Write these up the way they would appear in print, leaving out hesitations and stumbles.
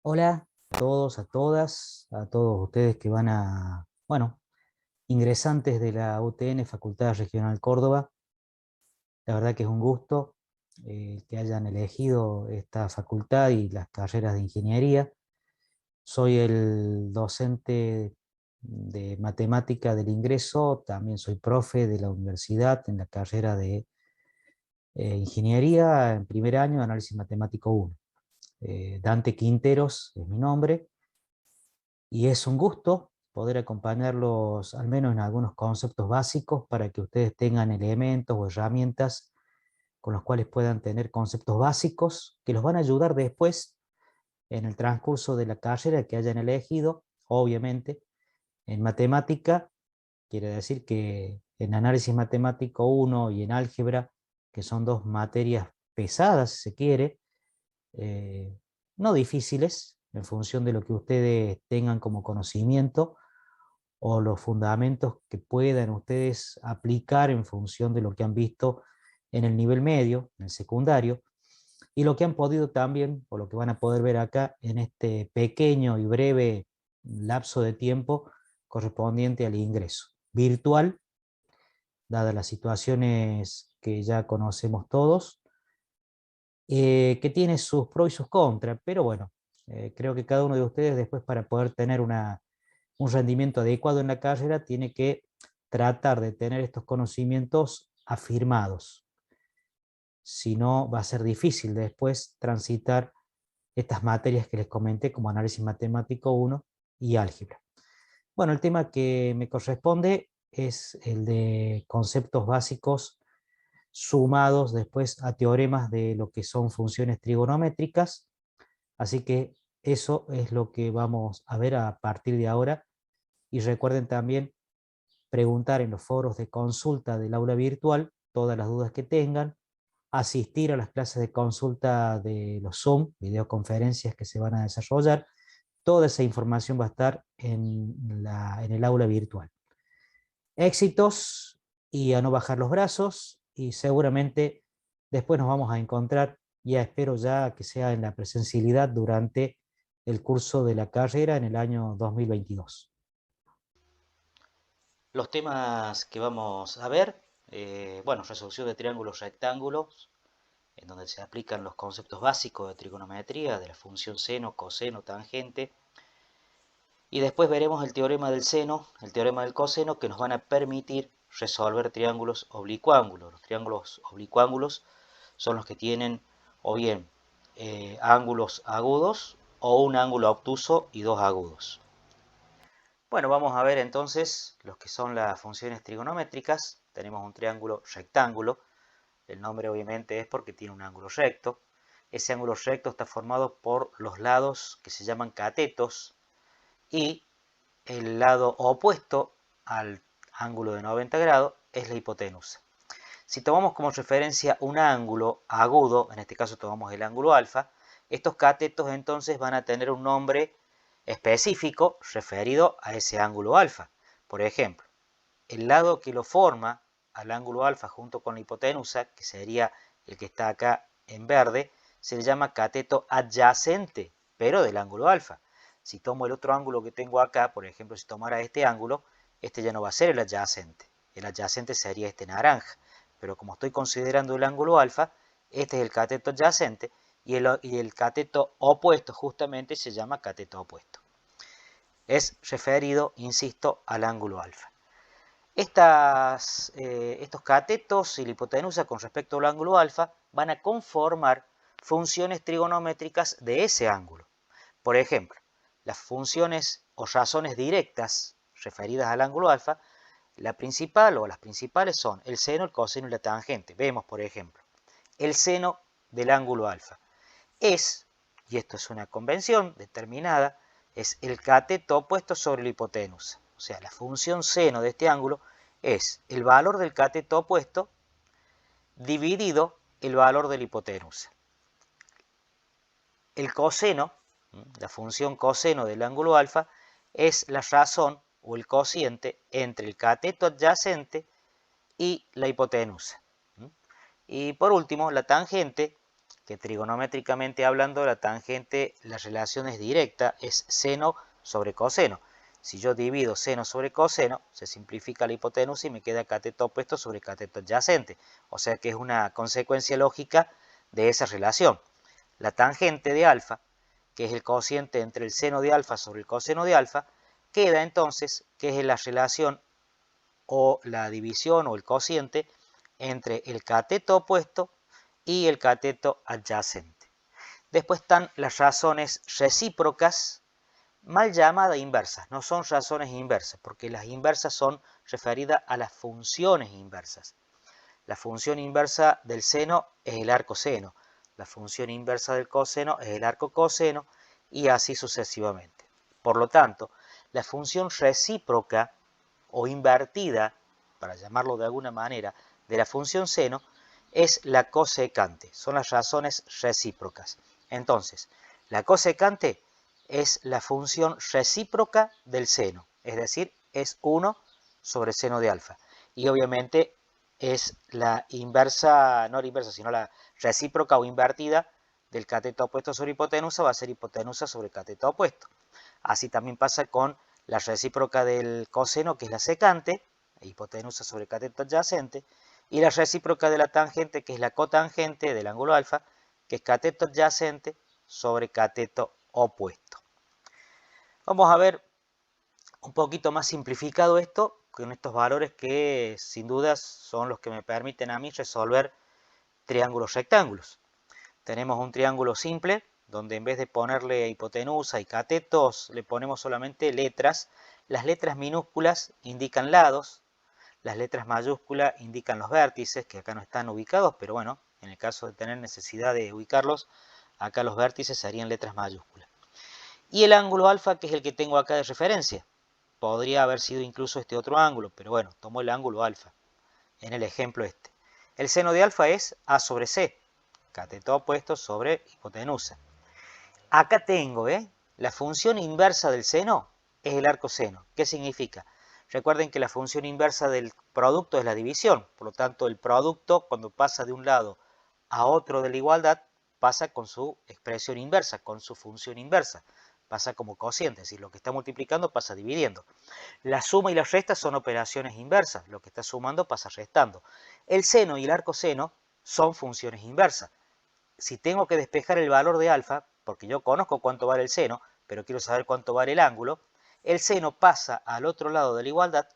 Hola a todos, a todas, a todos ustedes que van ingresantes de la UTN, Facultad Regional Córdoba. La verdad que es un gusto que hayan elegido esta facultad y las carreras de ingeniería. Soy el docente de matemática del ingreso, también soy profe de la universidad en la carrera de ingeniería en primer año, análisis matemático 1. Dante Quinteros es mi nombre. Y es un gusto poder acompañarlos al menos en algunos conceptos básicos para que ustedes tengan elementos o herramientas con los cuales puedan tener conceptos básicos que los van a ayudar después en el transcurso de la carrera que hayan elegido. Obviamente, en matemática, quiere decir que en análisis matemático 1 y en álgebra, que son dos materias pesadas, si se quiere, eh, no difíciles, en función de lo que ustedes tengan como conocimiento o los fundamentos que puedan ustedes aplicar en función de lo que han visto en el nivel medio, en el secundario, y lo que han podido también, o lo que van a poder ver acá en este pequeño y breve lapso de tiempo correspondiente al ingreso virtual, dadas las situaciones que ya conocemos todos, que tiene sus pros y sus contras, pero bueno, creo que cada uno de ustedes después para poder tener un rendimiento adecuado en la carrera tiene que tratar de tener estos conocimientos afirmados. Si no, va a ser difícil después transitar estas materias que les comenté como análisis matemático 1 y álgebra. Bueno, el tema que me corresponde es el de conceptos básicos sumados después a teoremas de lo que son funciones trigonométricas. Así que eso es lo que vamos a ver a partir de ahora. Y recuerden también preguntar en los foros de consulta del aula virtual todas las dudas que tengan, asistir a las clases de consulta de los Zoom, videoconferencias que se van a desarrollar. Toda esa información va a estar en el aula virtual. Éxitos y a no bajar los brazos, y seguramente después nos vamos a encontrar, ya espero ya que sea en la presencialidad durante el curso de la carrera en el año 2022. Los temas que vamos a ver, bueno, resolución de triángulos rectángulos, en donde se aplican los conceptos básicos de trigonometría, de la función seno, coseno, tangente, y después veremos el teorema del seno, el teorema del coseno, que nos van a permitir resolver triángulos oblicuángulos. Los triángulos oblicuángulos son los que tienen o bien ángulos agudos o un ángulo obtuso y dos agudos. Bueno, vamos a ver entonces los que son las funciones trigonométricas. Tenemos un triángulo rectángulo. El nombre obviamente es porque tiene un ángulo recto. Ese ángulo recto está formado por los lados que se llaman catetos y el lado opuesto al ángulo de 90 grados es la hipotenusa. Si tomamos como referencia un ángulo agudo, en este caso tomamos el ángulo alfa, estos catetos entonces van a tener un nombre específico referido a ese ángulo alfa. Por ejemplo, el lado que lo forma al ángulo alfa junto con la hipotenusa, que sería el que está acá en verde, se le llama cateto adyacente, pero del ángulo alfa. Si tomo el otro ángulo que tengo acá, por ejemplo, si tomara este ángulo, este ya no va a ser el adyacente. El adyacente sería este naranja. Pero como estoy considerando el ángulo alfa, este es el cateto adyacente y el cateto opuesto justamente se llama cateto opuesto. Es referido, insisto, al ángulo alfa. Estos catetos y la hipotenusa con respecto al ángulo alfa van a conformar funciones trigonométricas de ese ángulo. Por ejemplo, las funciones o razones directas referidas al ángulo alfa, la principal o las principales son el seno, el coseno y la tangente. Vemos, por ejemplo, el seno del ángulo alfa es, y esto es una convención determinada, es el cateto opuesto sobre la hipotenusa. O sea, la función seno de este ángulo es el valor del cateto opuesto dividido el valor de la hipotenusa. El coseno, la función coseno del ángulo alfa, es la razón o el cociente entre el cateto adyacente y la hipotenusa. Y por último, la tangente que trigonométricamente hablando la tangente, la relación es directa, es seno sobre coseno. Si yo divido seno sobre coseno, se simplifica la hipotenusa y me queda cateto opuesto sobre cateto adyacente. O sea que es una consecuencia lógica de esa relación. La tangente de alfa, que es el cociente entre el seno de alfa sobre el coseno de alfa, queda entonces que es la relación o la división o el cociente entre el cateto opuesto y el cateto adyacente. Después están las razones recíprocas, mal llamadas inversas. No son razones inversas, porque las inversas son referidas a las funciones inversas. La función inversa del seno es el arco seno, la función inversa del coseno es el arco coseno, y así sucesivamente. Por lo tanto, la función recíproca o invertida, para llamarlo de alguna manera, de la función seno, es la cosecante, son las razones recíprocas. Entonces, la cosecante es la función recíproca del seno, es decir, es 1 sobre seno de alfa. Y obviamente es la inversa, no la inversa, sino la recíproca o invertida del cateto opuesto sobre hipotenusa, va a ser hipotenusa sobre cateto opuesto. Así también pasa con la recíproca del coseno, que es la secante, hipotenusa sobre cateto adyacente, y la recíproca de la tangente, que es la cotangente del ángulo alfa, que es cateto adyacente sobre cateto opuesto. Vamos a ver un poquito más simplificado esto, con estos valores que sin dudas son los que me permiten a mí resolver triángulos rectángulos. Tenemos un triángulo simple, donde en vez de ponerle hipotenusa y catetos, le ponemos solamente letras. Las letras minúsculas indican lados, las letras mayúsculas indican los vértices, que acá no están ubicados, pero bueno, en el caso de tener necesidad de ubicarlos, acá los vértices serían letras mayúsculas. Y el ángulo alfa, que es el que tengo acá de referencia. Podría haber sido incluso este otro ángulo, pero bueno, tomo el ángulo alfa, en el ejemplo este. El seno de alfa es A sobre C, cateto opuesto sobre hipotenusa. Acá tengo, la función inversa del seno es el arco seno. ¿Qué significa? Recuerden que la función inversa del producto es la división, por lo tanto el producto cuando pasa de un lado a otro de la igualdad pasa con su expresión inversa, con su función inversa, pasa como cociente, es decir, lo que está multiplicando pasa dividiendo. La suma y la resta son operaciones inversas, lo que está sumando pasa restando. El seno y el arco seno son funciones inversas. Si tengo que despejar el valor de alfa, porque yo conozco cuánto vale el seno, pero quiero saber cuánto vale el seno pasa al otro lado de la igualdad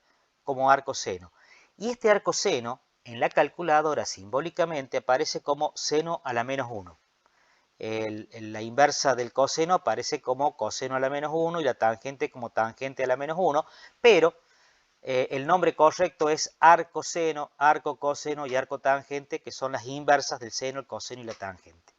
como arco seno. Y este arco seno, en la calculadora simbólicamente, aparece como seno a la menos 1. La inversa del coseno aparece como coseno a la menos 1 y la tangente como tangente a la menos 1, pero el nombre correcto es arco seno, arco coseno y arco tangente, que son las inversas del seno, el coseno y la tangente.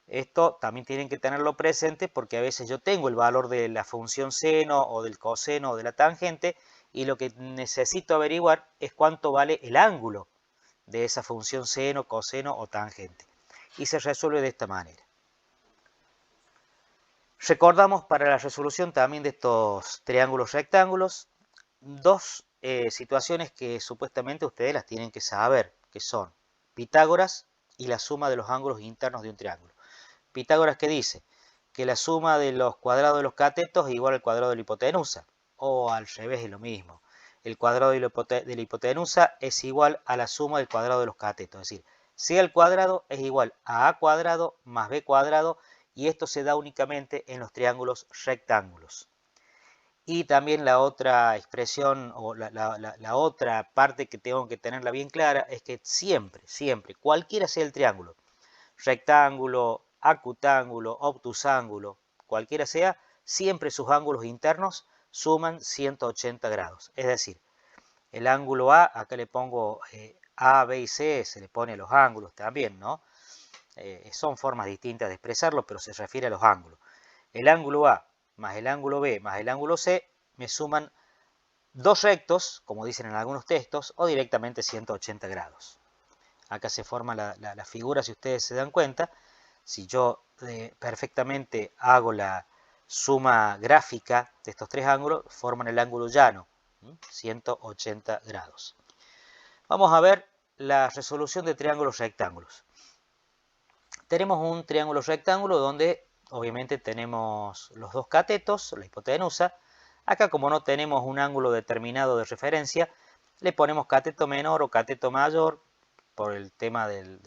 Esto también tienen que tenerlo presente porque a veces yo tengo el valor de la función seno o del coseno o de la tangente y lo que necesito averiguar es cuánto vale el ángulo de esa función seno, coseno o tangente. Y se resuelve de esta manera. Recordamos para la resolución también de estos triángulos rectángulos dos situaciones que supuestamente ustedes las tienen que saber, que son Pitágoras y la suma de los ángulos internos de un triángulo. Pitágoras, que dice que la suma de los cuadrados de los catetos es igual al cuadrado de la hipotenusa, o al revés es lo mismo. El cuadrado de la hipotenusa es igual a la suma del cuadrado de los catetos, es decir, C al cuadrado es igual a A cuadrado más B cuadrado, y esto se da únicamente en los triángulos rectángulos. Y también la otra expresión o la otra parte que tengo que tenerla bien clara es que siempre, cualquiera sea el triángulo, rectángulo, acutángulo, obtusángulo, cualquiera sea, siempre sus ángulos internos suman 180 grados. Es decir, el ángulo A, acá le pongo A, B y C, se le pone a los ángulos también, ¿no? Son formas distintas de expresarlo, pero se refiere a los ángulos. El ángulo A más el ángulo B más el ángulo C me suman dos rectos, como dicen en algunos textos, o directamente 180 grados. Acá se forma la figura, si ustedes se dan cuenta. Si yo perfectamente hago la suma gráfica de estos tres ángulos, forman el ángulo llano, 180 grados. Vamos a ver la resolución de triángulos rectángulos. Tenemos un triángulo rectángulo donde obviamente tenemos los dos catetos, la hipotenusa. Acá, como no tenemos un ángulo determinado de referencia, le ponemos cateto menor o cateto mayor por el tema del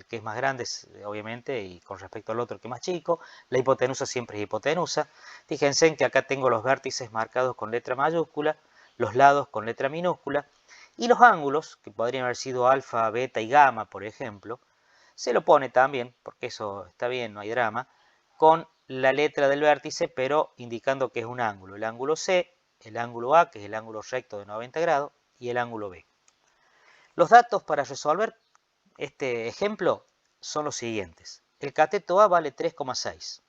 que es más grande, obviamente, y con respecto al otro que es más chico. La hipotenusa siempre es hipotenusa. Fíjense en que acá tengo los vértices marcados con letra mayúscula, los lados con letra minúscula, y los ángulos, que podrían haber sido alfa, beta y gamma, por ejemplo, se lo pone también, porque eso está bien, no hay drama, con la letra del vértice, pero indicando que es un ángulo. El ángulo C, el ángulo A, que es el ángulo recto de 90 grados, y el ángulo B. Los datos para resolver este ejemplo son los siguientes. El cateto A vale 3,6.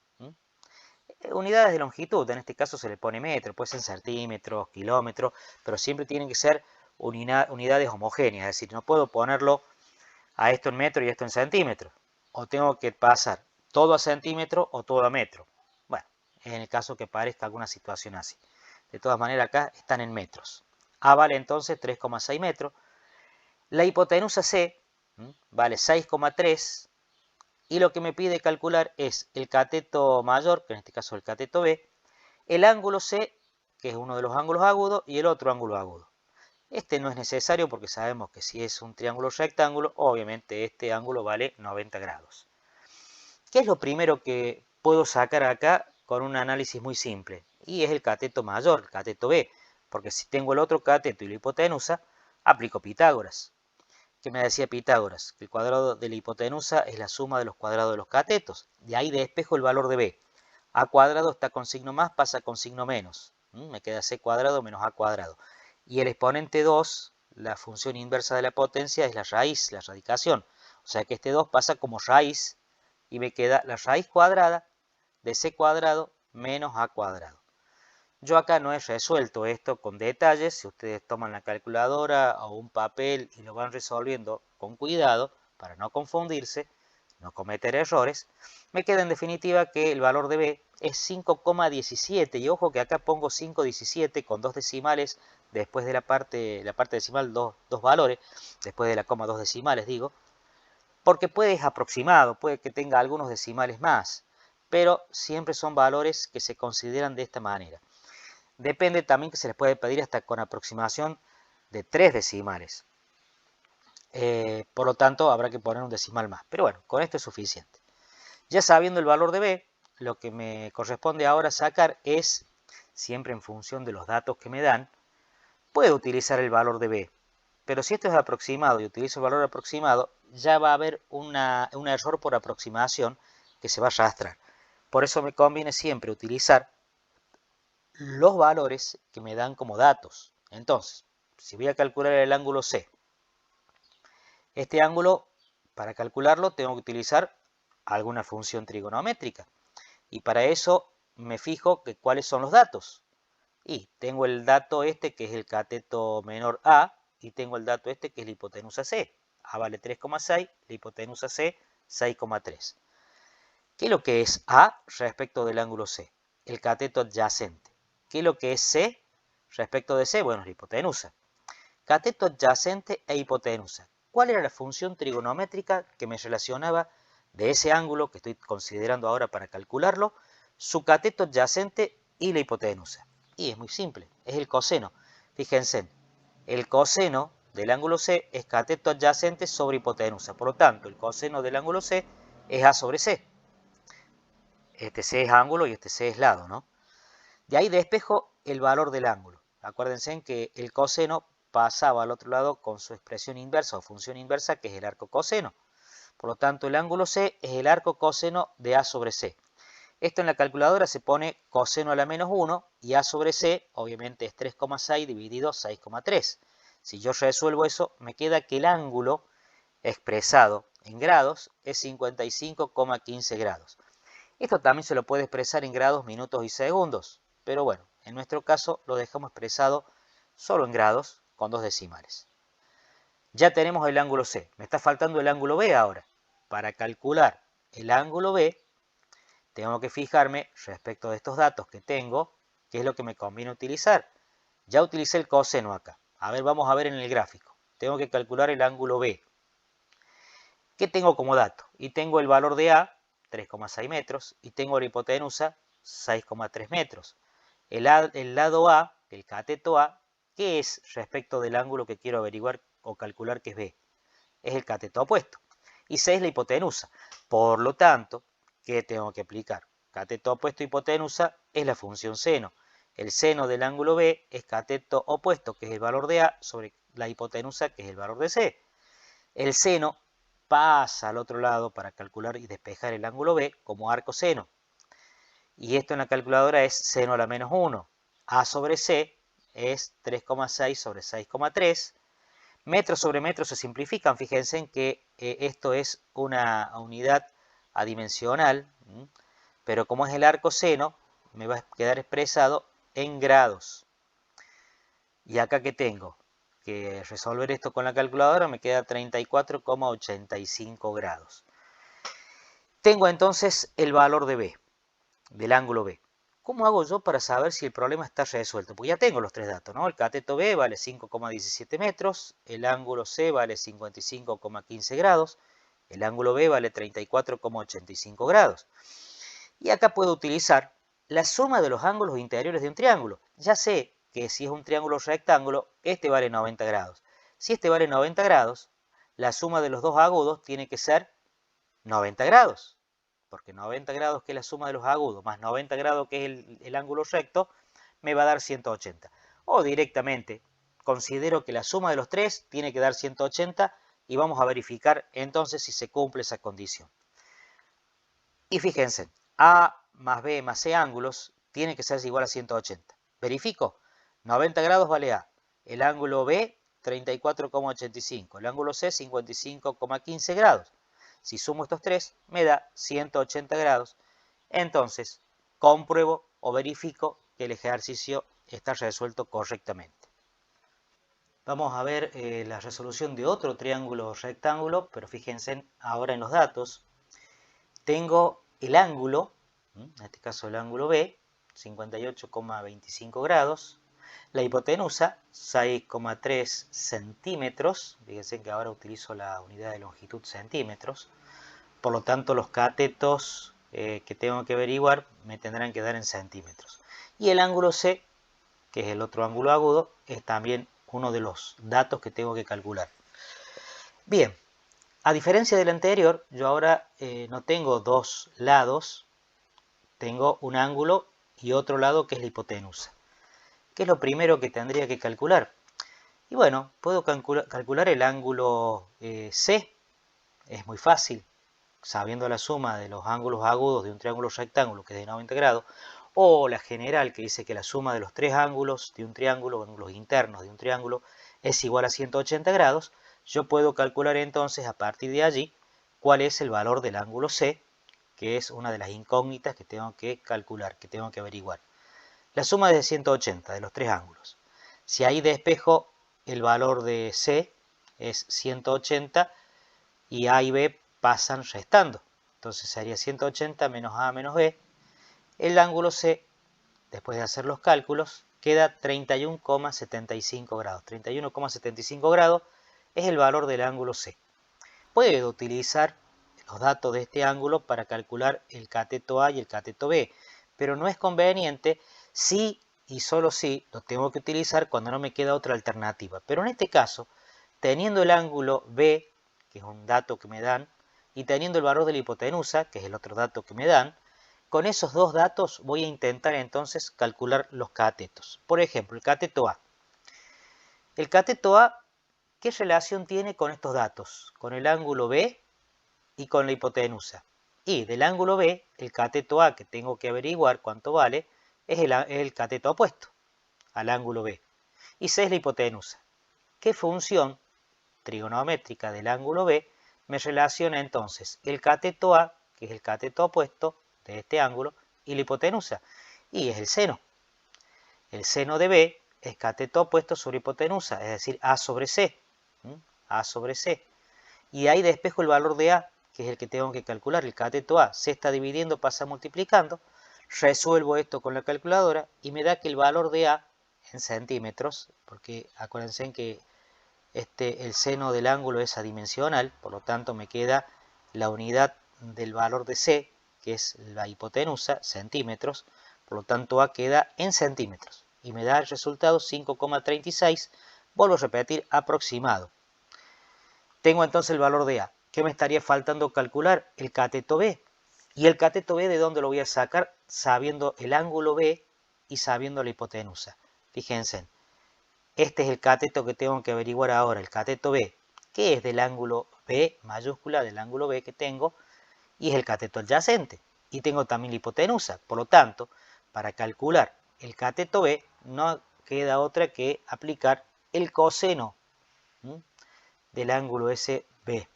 Unidades de longitud, en este caso se le pone metro, puede ser centímetros, kilómetros, pero siempre tienen que ser unidades homogéneas, es decir, no puedo ponerlo a esto en metro y esto en centímetros, o tengo que pasar todo a centímetro o todo a metro. Bueno, en el caso que parezca alguna situación así. De todas maneras, acá están en metros. A vale entonces 3,6 metros. La hipotenusa C vale 6,3 y lo que me pide calcular es el cateto mayor, que en este caso es el cateto B, el ángulo C, que es uno de los ángulos agudos, y el otro ángulo agudo. Este no es necesario porque sabemos que si es un triángulo rectángulo, obviamente este ángulo vale 90 grados. ¿Qué es lo primero que puedo sacar acá con un análisis muy simple? Y es el cateto mayor, el cateto B, porque si tengo el otro cateto y la hipotenusa, aplico Pitágoras. ¿Qué me decía Pitágoras? Que el cuadrado de la hipotenusa es la suma de los cuadrados de los catetos. De ahí despejo el valor de B. A cuadrado está con signo más, pasa con signo menos. Me queda C cuadrado menos A cuadrado. Y el exponente 2, la función inversa de la potencia, es la raíz, la radicación. O sea que este 2 pasa como raíz y me queda la raíz cuadrada de C cuadrado menos A cuadrado. Yo acá no he resuelto esto con detalles. Si ustedes toman la calculadora o un papel y lo van resolviendo con cuidado para no confundirse, no cometer errores, me queda en definitiva que el valor de B es 5,17 y ojo que acá pongo 5,17 con dos decimales después de la parte decimal, dos valores, después de la coma dos decimales digo, porque es aproximado, puede que tenga algunos decimales más, pero siempre son valores que se consideran de esta manera. Depende también que se les puede pedir hasta con aproximación de 3 decimales. Por lo tanto, habrá que poner un decimal más. Pero bueno, con esto es suficiente. Ya sabiendo el valor de B, lo que me corresponde ahora sacar es, siempre en función de los datos que me dan, puedo utilizar el valor de B. Pero si esto es aproximado y utilizo el valor aproximado, ya va a haber un error por aproximación que se va a arrastrar. Por eso me conviene siempre utilizar los valores que me dan como datos. Entonces, si voy a calcular el ángulo C, este ángulo, para calcularlo, tengo que utilizar alguna función trigonométrica. Y para eso me fijo que cuáles son los datos. Y tengo el dato este que es el cateto menor A y tengo el dato este que es la hipotenusa C. A vale 3,6, la hipotenusa C 6,3. ¿Qué es lo que es A respecto del ángulo C? El cateto adyacente. ¿Qué es lo que es C respecto de C? Bueno, es la hipotenusa. Cateto adyacente e hipotenusa. ¿Cuál era la función trigonométrica que me relacionaba de ese ángulo que estoy considerando ahora para calcularlo, su cateto adyacente y la hipotenusa? Y es muy simple, es el coseno. Fíjense, el coseno del ángulo C es cateto adyacente sobre hipotenusa. Por lo tanto, el coseno del ángulo C es A sobre C. Este C es ángulo y este C es lado, ¿no? De ahí despejo el valor del ángulo. Acuérdense en que el coseno pasaba al otro lado con su expresión inversa o función inversa, que es el arco coseno. Por lo tanto, el ángulo C es el arco coseno de A sobre C. Esto en la calculadora se pone coseno a la menos 1 y A sobre C obviamente es 3,6 dividido 6,3. Si yo resuelvo eso, me queda que el ángulo expresado en grados es 55,15 grados. Esto también se lo puede expresar en grados, minutos y segundos, pero bueno, en nuestro caso lo dejamos expresado solo en grados con dos decimales. Ya tenemos el ángulo C, me está faltando el ángulo B ahora. Para calcular el ángulo B, tengo que fijarme respecto de estos datos que tengo, qué es lo que me conviene utilizar. Ya utilicé el coseno acá. A ver, vamos a ver en el gráfico. Tengo que calcular el ángulo B. ¿Qué tengo como dato? Y tengo el valor de A, 3,6 metros, y tengo la hipotenusa, 6,3 metros. El lado A, el cateto A, ¿qué es respecto del ángulo que quiero averiguar o calcular que es B? Es el cateto opuesto. Y C es la hipotenusa. Por lo tanto, ¿qué tengo que aplicar? Cateto opuesto hipotenusa es la función seno. El seno del ángulo B es cateto opuesto, que es el valor de A, sobre la hipotenusa, que es el valor de C. El seno pasa al otro lado para calcular y despejar el ángulo B como arco seno. Y esto en la calculadora es seno a la menos 1. A sobre C es 3,6 sobre 6,3. Metro sobre metro se simplifican. Fíjense en que esto es una unidad adimensional, pero como es el arco seno, me va a quedar expresado en grados. Y acá que tengo que resolver esto con la calculadora, me queda 34,85 grados. Tengo entonces el valor de B, del ángulo B. ¿Cómo hago yo para saber si el problema está resuelto? Pues ya tengo los tres datos, ¿no? El cateto B vale 5,17 metros, el ángulo C vale 55,15 grados, el ángulo B vale 34,85 grados. Y acá puedo utilizar la suma de los ángulos interiores de un triángulo. Ya sé que si es un triángulo rectángulo, este vale 90 grados. Si este vale 90 grados, la suma de los dos agudos tiene que ser 90 grados. Porque 90 grados, que es la suma de los agudos, más 90 grados, que es el ángulo recto, me va a dar 180. O directamente, considero que la suma de los tres tiene que dar 180 y vamos a verificar entonces si se cumple esa condición. Y fíjense, A más B más C ángulos tiene que ser igual a 180. Verifico, 90 grados vale A, el ángulo B 34,85, el ángulo C 55,15 grados. Si sumo estos tres, me da 180 grados. Entonces, compruebo o verifico que el ejercicio está resuelto correctamente. Vamos a ver la resolución de otro triángulo rectángulo, pero fíjense ahora en los datos. Tengo el ángulo, en este caso el ángulo B, 58,25 grados. La hipotenusa, 6,3 centímetros. Fíjense que ahora utilizo la unidad de longitud centímetros. Por lo tanto, los catetos que tengo que averiguar me tendrán que dar en centímetros. Y el ángulo C, que es el otro ángulo agudo, es también uno de los datos que tengo que calcular. Bien, a diferencia del anterior, yo ahora no tengo dos lados, tengo un ángulo y otro lado que es la hipotenusa. ¿Qué es lo primero que tendría que calcular? Y bueno, puedo calcular el ángulo C, es muy fácil, sabiendo la suma de los ángulos agudos de un triángulo rectángulo que es de 90 grados, o la general que dice que la suma de los tres ángulos de un triángulo, ángulos internos de un triángulo, es igual a 180 grados, yo puedo calcular entonces a partir de allí cuál es el valor del ángulo C, que es una de las incógnitas que tengo que calcular, que tengo que averiguar. La suma es de 180 de los tres ángulos. Si ahí despejo el valor de C es 180 y A y B pasan restando. Entonces sería 180 menos A menos B. El ángulo C, después de hacer los cálculos, queda 31,75 grados. 31,75 grados es el valor del ángulo C. Puedo utilizar los datos de este ángulo para calcular el cateto A y el cateto B, pero no es conveniente si y solo si lo tengo que utilizar cuando no me queda otra alternativa. Pero en este caso, teniendo el ángulo B, que es un dato que me dan, y teniendo el valor de la hipotenusa, que es el otro dato que me dan, con esos dos datos voy a intentar entonces calcular los catetos. Por ejemplo, el cateto A. El cateto A, ¿qué relación tiene con estos datos? Con el ángulo B y con la hipotenusa. Y del ángulo B, el cateto A que tengo que averiguar cuánto vale, es el cateto opuesto al ángulo B. Y C es la hipotenusa. ¿Qué función trigonométrica del ángulo B me relaciona entonces el cateto A, que es el cateto opuesto de este ángulo, y la hipotenusa? Y es el seno. El seno de B es cateto opuesto sobre hipotenusa, es decir, A sobre C. A sobre C. Y ahí despejo el valor de A, que es el que tengo que calcular, el cateto A. Se está dividiendo, pasa multiplicando. Resuelvo esto con la calculadora y me da que el valor de A en centímetros, porque acuérdense que el seno del ángulo es adimensional, por lo tanto me queda la unidad del valor de C, que es la hipotenusa, centímetros, por lo tanto A queda en centímetros. Y me da el resultado 5,36, vuelvo a repetir, aproximado. Tengo entonces el valor de A. ¿Qué me estaría faltando calcular? El cateto B. ¿Y el cateto B de dónde lo voy a sacar? Sabiendo el ángulo B y sabiendo la hipotenusa. Fíjense, este es el cateto que tengo que averiguar ahora, el cateto B, que es del ángulo B mayúscula, del ángulo B que tengo, y es el cateto adyacente. Y tengo también la hipotenusa. Por lo tanto, para calcular el cateto B, no queda otra que aplicar el coseno del ángulo SB.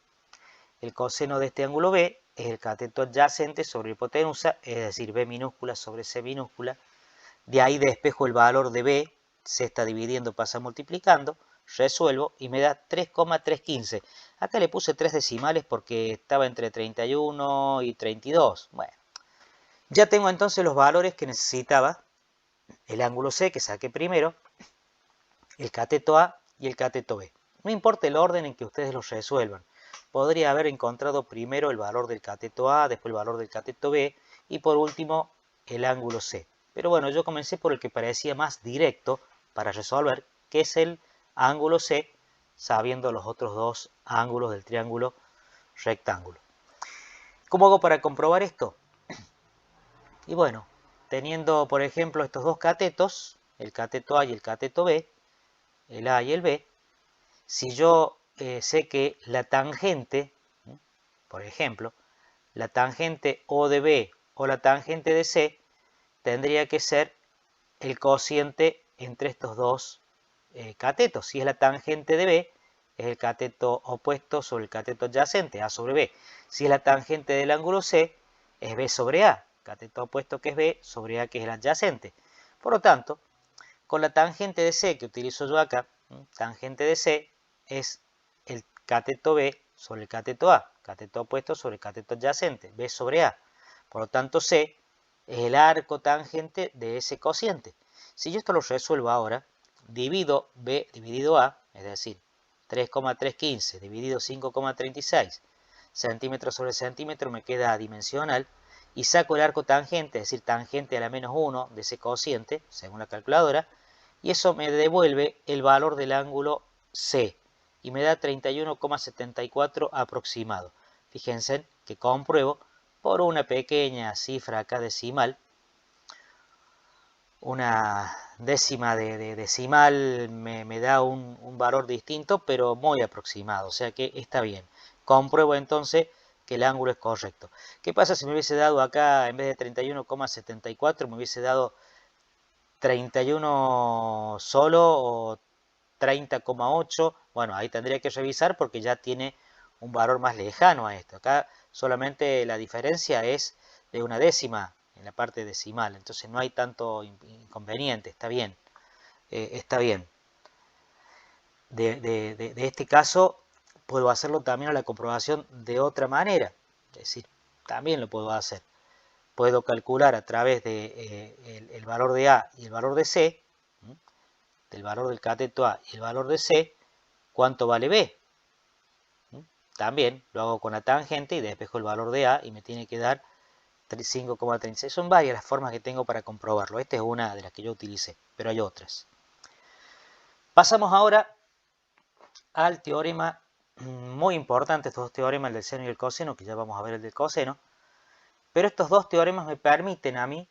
El coseno de este ángulo B es el cateto adyacente sobre hipotenusa, es decir, B minúscula sobre C minúscula. De ahí despejo el valor de B, se está dividiendo, pasa multiplicando, resuelvo y me da 3,315. Acá le puse 3 decimales porque estaba entre 31 y 32. Bueno, ya tengo entonces los valores que necesitaba, el ángulo C que saqué primero, el cateto A y el cateto B. No importa el orden en que ustedes los resuelvan. Podría haber encontrado primero el valor del cateto A, después el valor del cateto B y por último el ángulo C. Pero bueno, yo comencé por el que parecía más directo para resolver, que es el ángulo C, sabiendo los otros dos ángulos del triángulo rectángulo. ¿Cómo hago para comprobar esto? Y bueno, teniendo por ejemplo estos dos catetos, el cateto A y el cateto B, el A y el B, si yo sé que la tangente, por ejemplo, la tangente O de B o la tangente de C, tendría que ser el cociente entre estos dos catetos. Si es la tangente de B, es el cateto opuesto sobre el cateto adyacente, A sobre B. Si es la tangente del ángulo C, es B sobre A, cateto opuesto que es B sobre A que es el adyacente. Por lo tanto, con la tangente de C que utilizo yo acá, tangente de C es el cateto B sobre el cateto A, cateto opuesto sobre el cateto adyacente, B sobre A. Por lo tanto, C es el arco tangente de ese cociente. Si yo esto lo resuelvo ahora, divido B dividido A, es decir, 3,315 dividido 5,36 centímetros sobre centímetro me queda dimensional, y saco el arco tangente, es decir, tangente a la menos 1 de ese cociente, según la calculadora, y eso me devuelve el valor del ángulo C, y me da 31,74 aproximado. Fíjense que compruebo por una pequeña cifra acá decimal, una décima de decimal me da un valor distinto, pero muy aproximado, o sea que está bien. Compruebo entonces que el ángulo es correcto. ¿Qué pasa si me hubiese dado acá, en vez de 31,74, me hubiese dado 31 solo o 30,8? Bueno, ahí tendría que revisar porque ya tiene un valor más lejano a esto. Acá solamente la diferencia es de una décima en la parte decimal, entonces no hay tanto inconveniente, está bien, está bien. De este caso puedo hacerlo también a la comprobación de otra manera, es decir, también lo puedo hacer. Puedo calcular a través de el valor de A y el valor de C, del valor del cateto A y el valor de C, cuánto vale B. También lo hago con la tangente y despejo el valor de A y me tiene que dar 5,36. Son varias las formas que tengo para comprobarlo. Esta es una de las que yo utilicé, pero hay otras. Pasamos ahora al teorema muy importante, estos dos teoremas, el del seno y el coseno, que ya vamos a ver el del coseno. Pero estos dos teoremas me permiten a mí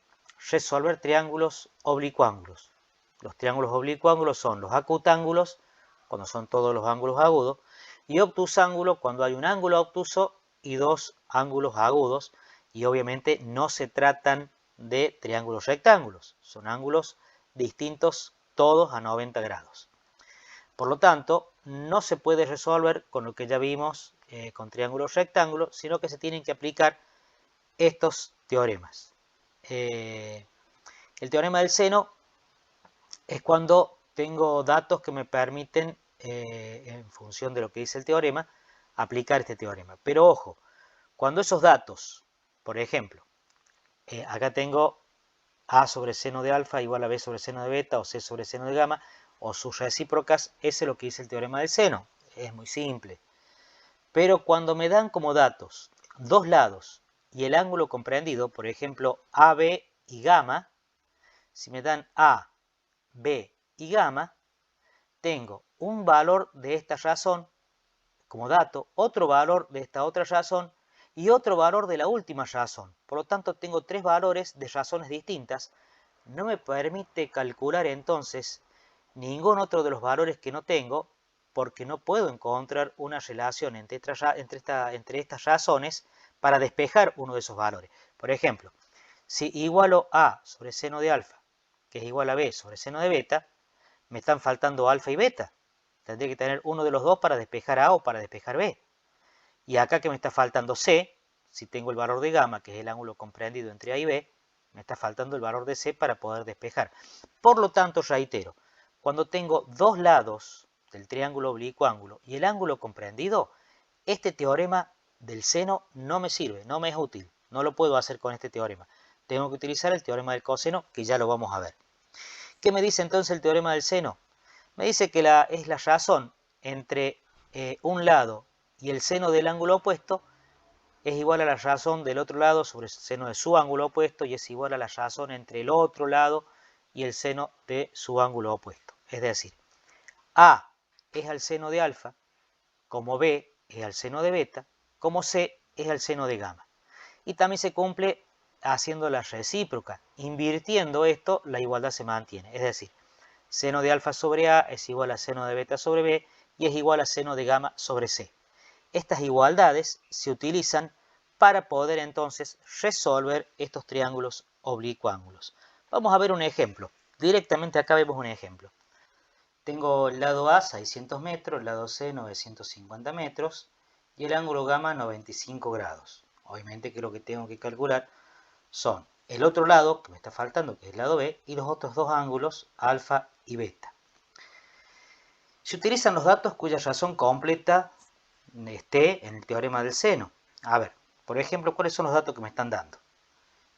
resolver triángulos oblicuángulos. Los triángulos oblicuángulos son los acutángulos, cuando son todos los ángulos agudos, y obtusángulos cuando hay un ángulo obtuso y dos ángulos agudos, y obviamente no se tratan de triángulos rectángulos, son ángulos distintos todos a 90 grados. Por lo tanto, no se puede resolver con lo que ya vimos con triángulos rectángulos, sino que se tienen que aplicar estos teoremas. El teorema del seno es cuando tengo datos que me permiten, en función de lo que dice el teorema, aplicar este teorema. Pero ojo, cuando esos datos, por ejemplo, acá tengo A sobre seno de alfa igual a B sobre seno de beta o C sobre seno de gamma, o sus recíprocas, ese es lo que dice el teorema del seno. Es muy simple. Pero cuando me dan como datos dos lados y el ángulo comprendido, por ejemplo, AB y gamma, si me dan A, B y gamma, tengo un valor de esta razón como dato, otro valor de esta otra razón y otro valor de la última razón. Por lo tanto, tengo tres valores de razones distintas. No me permite calcular entonces ningún otro de los valores que no tengo, porque no puedo encontrar una relación entre estas razones para despejar uno de esos valores. Por ejemplo, si igualo A sobre seno de alfa, que es igual a B sobre seno de beta, me están faltando alfa y beta. Tendría que tener uno de los dos para despejar A o para despejar B. Y acá que me está faltando C, si tengo el valor de gamma, que es el ángulo comprendido entre A y B, me está faltando el valor de C para poder despejar. Por lo tanto, reitero, cuando tengo dos lados del triángulo oblicuo ángulo y el ángulo comprendido, este teorema del seno no me sirve, no me es útil. No lo puedo hacer con este teorema. Tengo que utilizar el teorema del coseno, que ya lo vamos a ver. ¿Qué me dice entonces el teorema del seno? Me dice que es la razón entre un lado y el seno del ángulo opuesto es igual a la razón del otro lado sobre el seno de su ángulo opuesto y es igual a la razón entre el otro lado y el seno de su ángulo opuesto. Es decir, A es al seno de alfa, como B es al seno de beta, como C es al seno de gamma. Y también se cumple haciendo la recíproca. Invirtiendo esto, la igualdad se mantiene. Es decir, seno de alfa sobre A es igual a seno de beta sobre B y es igual a seno de gamma sobre C. Estas igualdades se utilizan para poder entonces resolver estos triángulos oblicuángulos. Vamos a ver un ejemplo. Directamente acá vemos un ejemplo. Tengo el lado A 600 metros, el lado C 950 metros y el ángulo gamma 95 grados. Obviamente que lo que tengo que calcular son el otro lado que me está faltando, que es el lado B, y los otros dos ángulos, alfa y beta. Se utilizan los datos cuya razón completa esté en el teorema del seno. A ver, por ejemplo, ¿cuáles son los datos que me están dando?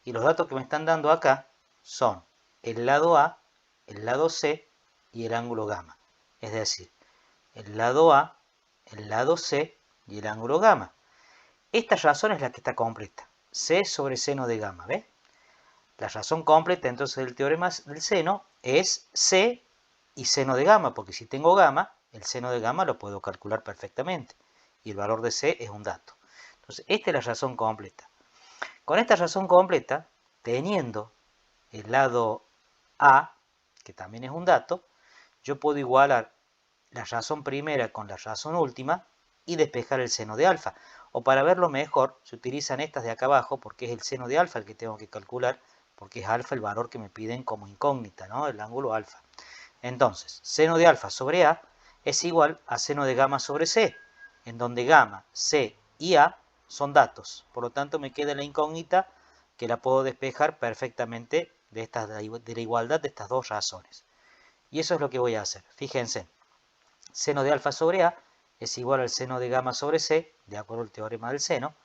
Y los datos que me están dando acá son el lado A, el lado C y el ángulo gamma. Es decir, el lado A, el lado C y el ángulo gamma. Esta razón es la que está completa. C sobre seno de gamma, ¿ves? La razón completa entonces del teorema del seno es C y seno de gamma, porque si tengo gamma, el seno de gamma lo puedo calcular perfectamente. Y el valor de C es un dato. Entonces, esta es la razón completa. Con esta razón completa, teniendo el lado A, que también es un dato, yo puedo igualar la razón primera con la razón última y despejar el seno de alfa. O para verlo mejor, se utilizan estas de acá abajo porque es el seno de alfa el que tengo que calcular, porque es alfa el valor que me piden como incógnita, ¿no? El ángulo alfa. Entonces, seno de alfa sobre A es igual a seno de gamma sobre C, en donde gamma, C y A son datos. Por lo tanto, me queda la incógnita que la puedo despejar perfectamente de la igualdad de estas dos razones. Y eso es lo que voy a hacer. Fíjense, seno de alfa sobre A es igual al seno de gamma sobre C, de acuerdo al teorema del seno.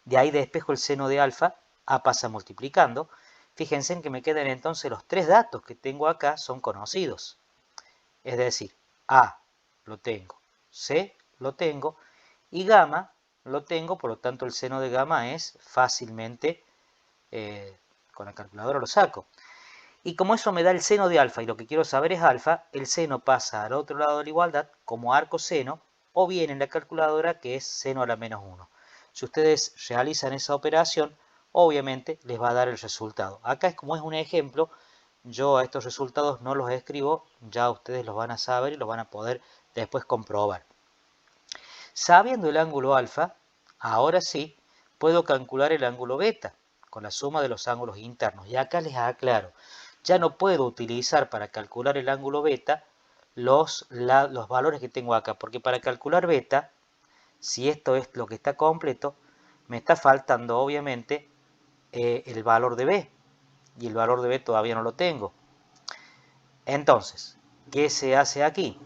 De ahí despejo el seno de alfa, A pasa multiplicando. Fíjense en que me quedan entonces los tres datos que tengo acá son conocidos. Es decir, A lo tengo, C lo tengo y gamma lo tengo, por lo tanto el seno de gamma es fácilmente, con la calculadora lo saco. Y como eso me da el seno de alfa y lo que quiero saber es alfa, el seno pasa al otro lado de la igualdad como arco seno o bien en la calculadora que es seno a la menos 1. Si ustedes realizan esa operación, obviamente les va a dar el resultado. Acá es como es un ejemplo, yo a estos resultados no los escribo, ya ustedes los van a saber y los van a poder después comprobar. Sabiendo el ángulo alfa, ahora sí, puedo calcular el ángulo beta con la suma de los ángulos internos. Y acá les aclaro, ya no puedo utilizar para calcular el ángulo beta los valores que tengo acá, porque para calcular beta, si esto es lo que está completo, me está faltando obviamente el valor de B, y el valor de B todavía no lo tengo. Entonces, ¿qué se hace aquí?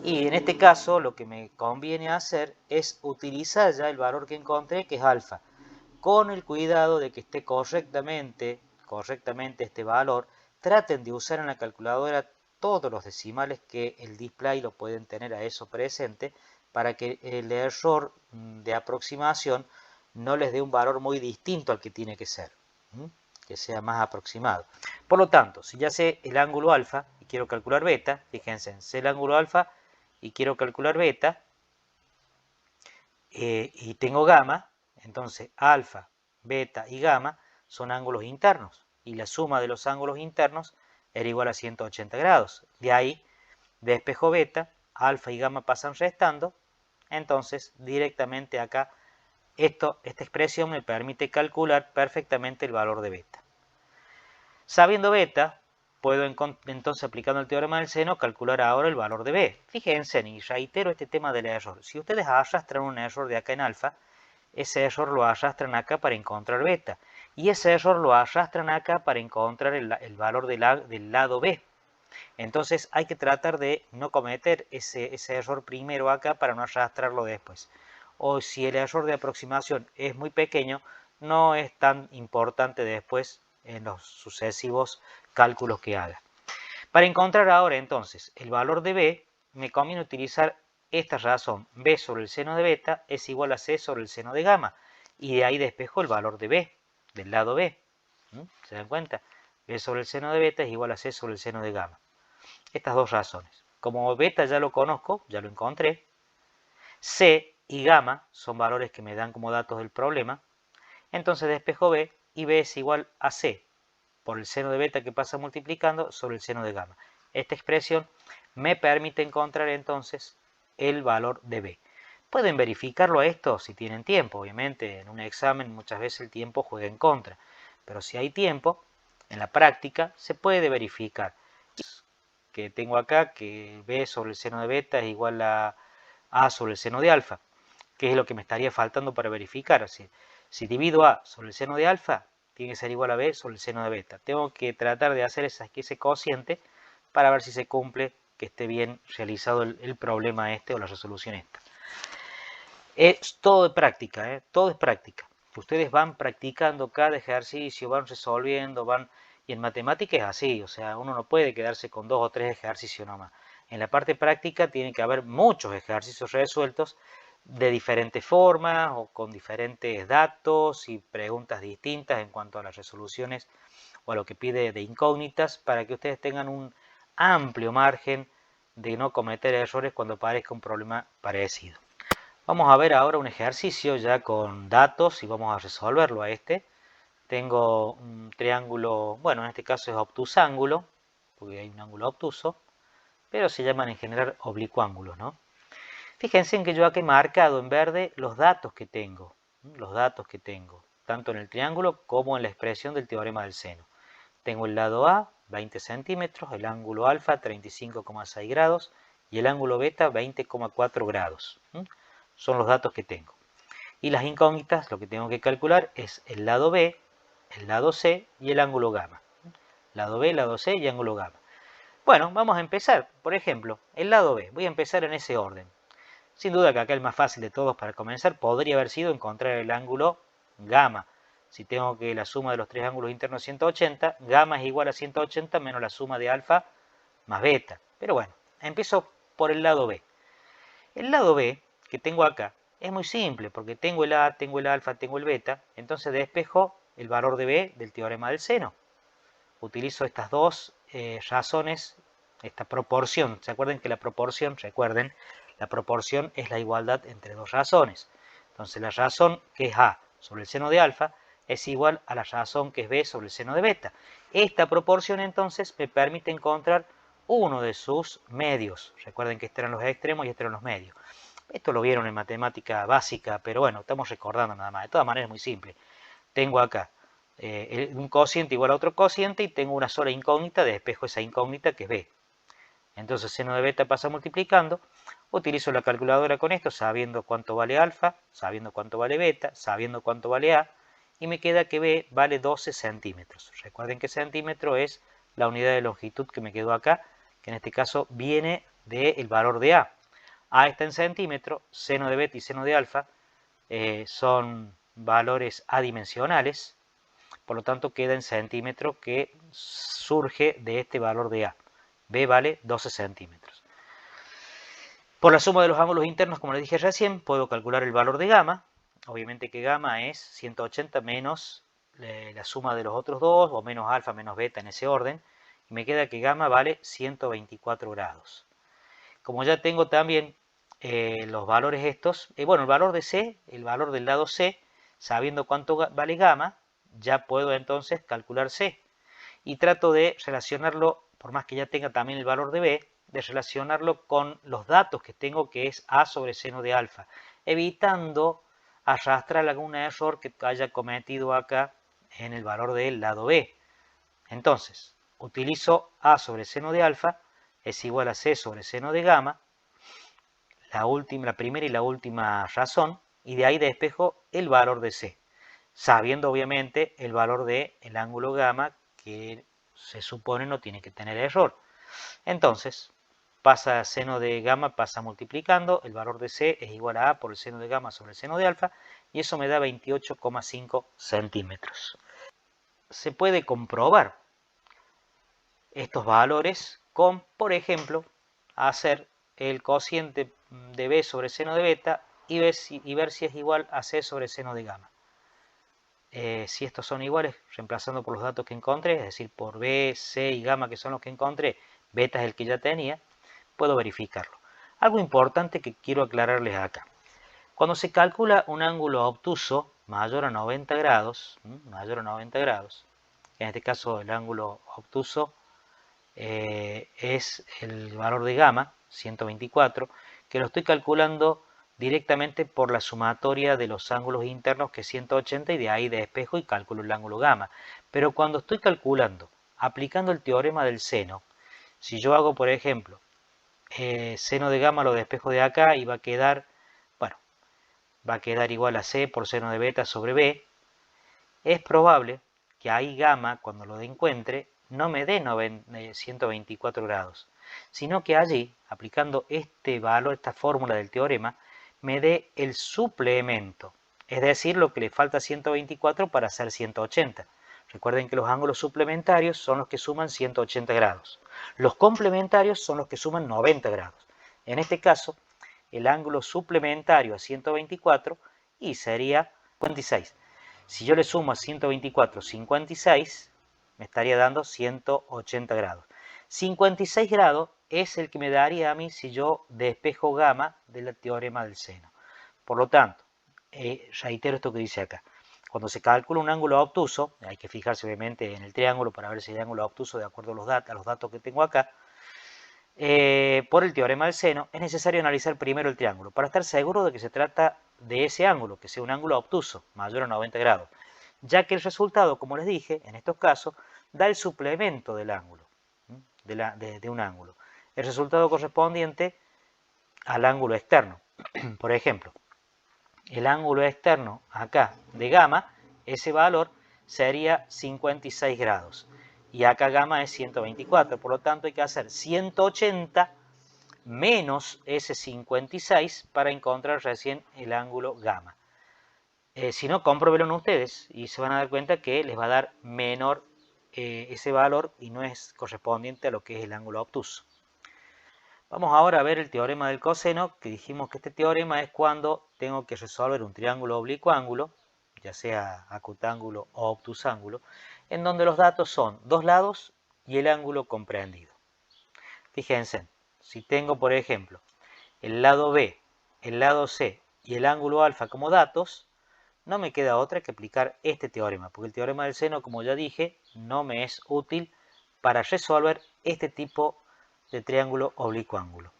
Y en este caso lo que me conviene hacer es utilizar ya el valor que encontré, que es alfa, con el cuidado de que esté correctamente este valor. Traten de usar en la calculadora todos los decimales que el display lo pueden tener a eso presente, para que el error de aproximación no les dé un valor muy distinto al que tiene que ser, que sea más aproximado. Por lo tanto, si ya sé el ángulo alfa y quiero calcular beta, fíjense, sé el ángulo alfa y quiero calcular beta, y tengo gamma, entonces alfa, beta y gamma son ángulos internos, y la suma de los ángulos internos era igual a 180 grados. De ahí, despejo beta, alfa y gamma pasan restando, entonces directamente acá esta expresión me permite calcular perfectamente el valor de beta. Sabiendo beta, puedo entonces, aplicando el teorema del seno, calcular ahora el valor de b. Fíjense, y reitero este tema del error. Si ustedes arrastran un error de acá en alfa, ese error lo arrastran acá para encontrar beta. Y ese error lo arrastran acá para encontrar el valor del lado b. Entonces hay que tratar de no cometer ese error primero acá para no arrastrarlo después. O si el error de aproximación es muy pequeño, no es tan importante después en los sucesivos cálculos que haga. Para encontrar ahora entonces el valor de b, me conviene utilizar esta razón. B sobre el seno de beta es igual a C sobre el seno de gamma. Y de ahí despejo el valor de b, del lado b. ¿Se dan cuenta? B sobre el seno de beta es igual a C sobre el seno de gamma. Estas dos razones. Como beta ya lo conozco, ya lo encontré. C y gamma son valores que me dan como datos del problema. Entonces despejo b y b es igual a C por el seno de beta que pasa multiplicando sobre el seno de gamma. Esta expresión me permite encontrar entonces el valor de b. Pueden verificarlo a esto si tienen tiempo. Obviamente en un examen muchas veces el tiempo juega en contra. Pero si hay tiempo, en la práctica se puede verificar. Que tengo acá, que b sobre el seno de beta es igual a sobre el seno de alfa, que es lo que me estaría faltando para verificar. Si divido a sobre el seno de alfa, tiene que ser igual a b sobre el seno de beta. Tengo que tratar de hacer ese cociente para ver si se cumple, que esté bien realizado el problema este o la resolución esta. Es todo de práctica, todo es práctica. Ustedes van practicando cada ejercicio, van resolviendo, y en matemática es así, o sea, uno no puede quedarse con 2 o 3 ejercicios nomás. En la parte práctica tiene que haber muchos ejercicios resueltos de diferentes formas o con diferentes datos y preguntas distintas en cuanto a las resoluciones o a lo que pide de incógnitas, para que ustedes tengan un amplio margen de no cometer errores cuando aparezca un problema parecido. Vamos a ver ahora un ejercicio ya con datos y vamos a resolverlo a este. Tengo un triángulo, bueno, en este caso es obtusángulo, porque hay un ángulo obtuso, pero se llaman en general oblicuángulos, ¿no? Fíjense en que yo aquí he marcado en verde los datos que tengo, tanto en el triángulo como en la expresión del teorema del seno. Tengo el lado A, 20 centímetros, el ángulo alfa, 35,6 grados, y el ángulo beta, 20,4 grados. Son los datos que tengo. Y las incógnitas, lo que tengo que calcular es el lado B, el lado C y el ángulo gamma. Lado B, lado C y ángulo gamma. Bueno, vamos a empezar. Por ejemplo, el lado B. Voy a empezar en ese orden. Sin duda que acá el más fácil de todos para comenzar podría haber sido encontrar el ángulo gamma. Si tengo que la suma de los tres ángulos internos es 180, gamma es igual a 180 menos la suma de alfa más beta. Pero bueno, empiezo por el lado B. El lado B que tengo acá es muy simple, porque tengo el A, tengo el alfa, tengo el beta, entonces despejo el valor de B del teorema del seno. Utilizo estas dos razones, esta proporción. ¿Se acuerdan que la proporción, la proporción es la igualdad entre dos razones? Entonces la razón que es A sobre el seno de alfa es igual a la razón que es B sobre el seno de beta. Esta proporción entonces me permite encontrar uno de sus medios. Recuerden que estos eran los extremos y estos eran los medios. Esto lo vieron en matemática básica, pero bueno, estamos recordando nada más. De todas maneras es muy simple. Tengo acá un cociente igual a otro cociente y tengo una sola incógnita, despejo esa incógnita que es b. Entonces seno de beta pasa multiplicando, utilizo la calculadora con esto, sabiendo cuánto vale alfa, sabiendo cuánto vale beta, sabiendo cuánto vale a, y me queda que b vale 12 centímetros. Recuerden que centímetro es la unidad de longitud que me quedó acá, que en este caso viene del valor de a. A está en centímetro, seno de beta y seno de alfa son valores adimensionales, por lo tanto queda en centímetro, que surge de este valor de a. B vale 12 centímetros. Por la suma de los ángulos internos, como les dije recién, puedo calcular el valor de gamma. Obviamente que gamma es 180 menos la suma de los otros dos, o menos alfa menos beta en ese orden. Y me queda que gamma vale 124 grados. Como ya tengo también los valores estos, bueno, el valor de C, el valor del lado C, sabiendo cuánto vale gamma, ya puedo entonces calcular C. Y trato de relacionarlo, por más que ya tenga también el valor de B, de relacionarlo con los datos que tengo, que es A sobre seno de alfa, evitando arrastrar algún error que haya cometido acá en el valor del lado B. Entonces, utilizo A sobre seno de alfa es igual a C sobre seno de gamma, la primera y la última razón, y de ahí despejo el valor de C, sabiendo obviamente el valor del ángulo gamma, que se supone no tiene que tener error. Entonces, pasa seno de gamma, pasa multiplicando, el valor de C es igual a A por el seno de gamma sobre el seno de alfa, y eso me da 28,5 centímetros. Se puede comprobar estos valores con, por ejemplo, hacer el cociente de B sobre seno de beta y ver si es igual a C sobre seno de gamma. Si estos son iguales, reemplazando por los datos que encontré, es decir, por B, C y gamma, que son los que encontré, beta es el que ya tenía, puedo verificarlo. Algo importante que quiero aclararles acá. Cuando se calcula un ángulo obtuso mayor a 90 grados, en este caso el ángulo obtuso es el valor de gamma, 124, que lo estoy calculando directamente por la sumatoria de los ángulos internos, que es 180, y de ahí despejo y calculo el ángulo gamma. Pero cuando estoy calculando, aplicando el teorema del seno, si yo hago, por ejemplo, seno de gamma lo despejo de acá y va a quedar, bueno, va a quedar igual a C por seno de beta sobre B, es probable que ahí gamma, cuando lo encuentre, no me dé 124 grados, sino que allí, aplicando este valor, esta fórmula del teorema, me dé el suplemento, es decir, lo que le falta a 124 para hacer 180. Recuerden que los ángulos suplementarios son los que suman 180 grados. Los complementarios son los que suman 90 grados. En este caso, el ángulo suplementario a 124 y sería 56. Si yo le sumo a 124, 56, me estaría dando 180 grados. 56 grados es el que me daría a mí si yo despejo gamma del teorema del seno. Por lo tanto, reitero esto que dice acá. Cuando se calcula un ángulo obtuso, hay que fijarse obviamente en el triángulo para ver si el ángulo obtuso de acuerdo a los datos que tengo acá, por el teorema del seno, es necesario analizar primero el triángulo para estar seguro de que se trata de ese ángulo, que sea un ángulo obtuso, mayor a 90 grados, ya que el resultado, como les dije, en estos casos, da el suplemento del ángulo, de un ángulo. El resultado correspondiente al ángulo externo. Por ejemplo, el ángulo externo acá de gamma, ese valor sería 56 grados. Y acá gamma es 124, por lo tanto hay que hacer 180 menos ese 56 para encontrar recién el ángulo gamma. Si no, compruébenlo ustedes y se van a dar cuenta que les va a dar menor ese valor y no es correspondiente a lo que es el ángulo obtuso. Vamos ahora a ver el teorema del coseno, que dijimos que este teorema es cuando tengo que resolver un triángulo oblicuo ángulo, ya sea acutángulo o obtusángulo, en donde los datos son dos lados y el ángulo comprendido. Fíjense, si tengo, por ejemplo, el lado B, el lado C y el ángulo alfa como datos, no me queda otra que aplicar este teorema, porque el teorema del seno, como ya dije, no me es útil para resolver este tipo de triángulo oblicuo ángulo.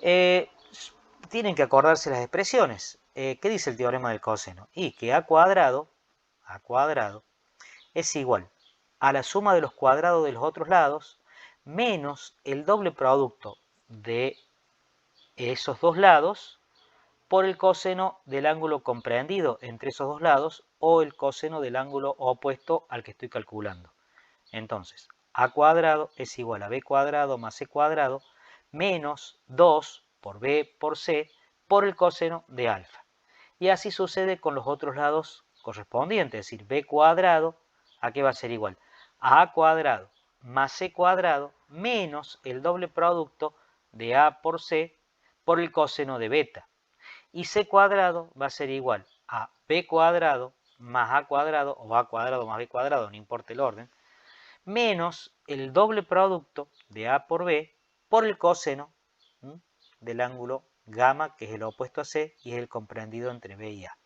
Tienen que acordarse las expresiones. ¿Qué dice el teorema del coseno? Y que a cuadrado es igual a la suma de los cuadrados de los otros lados menos el doble producto de esos dos lados por el coseno del ángulo comprendido entre esos dos lados o el coseno del ángulo opuesto al que estoy calculando. Entonces, a cuadrado es igual a b cuadrado más c cuadrado menos 2 por b por c por el coseno de alfa. Y así sucede con los otros lados correspondientes, es decir, b cuadrado, ¿a qué va a ser igual? A cuadrado más C cuadrado menos el doble producto de A por C por el coseno de beta. Y C cuadrado va a ser igual a B cuadrado más A cuadrado, o A cuadrado más B cuadrado, no importa el orden, menos el doble producto de A por B por el coseno del ángulo gamma, que es el opuesto a C y es el comprendido entre B y A.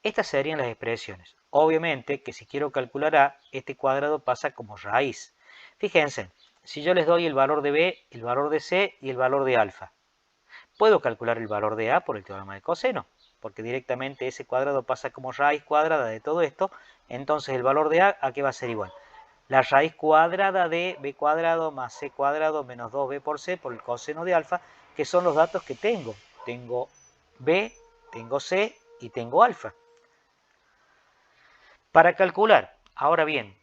Estas serían las expresiones. Obviamente que si quiero calcular A, este cuadrado pasa como raíz. Fíjense, si yo les doy el valor de B, el valor de C y el valor de alfa, puedo calcular el valor de A por el teorema de coseno, porque directamente ese cuadrado pasa como raíz cuadrada de todo esto, entonces el valor de ¿a qué va a ser igual? La raíz cuadrada de B cuadrado más C cuadrado menos 2B por C por el coseno de alfa, que son los datos que tengo. Tengo B, tengo C y tengo alfa. Para calcular, ahora bien,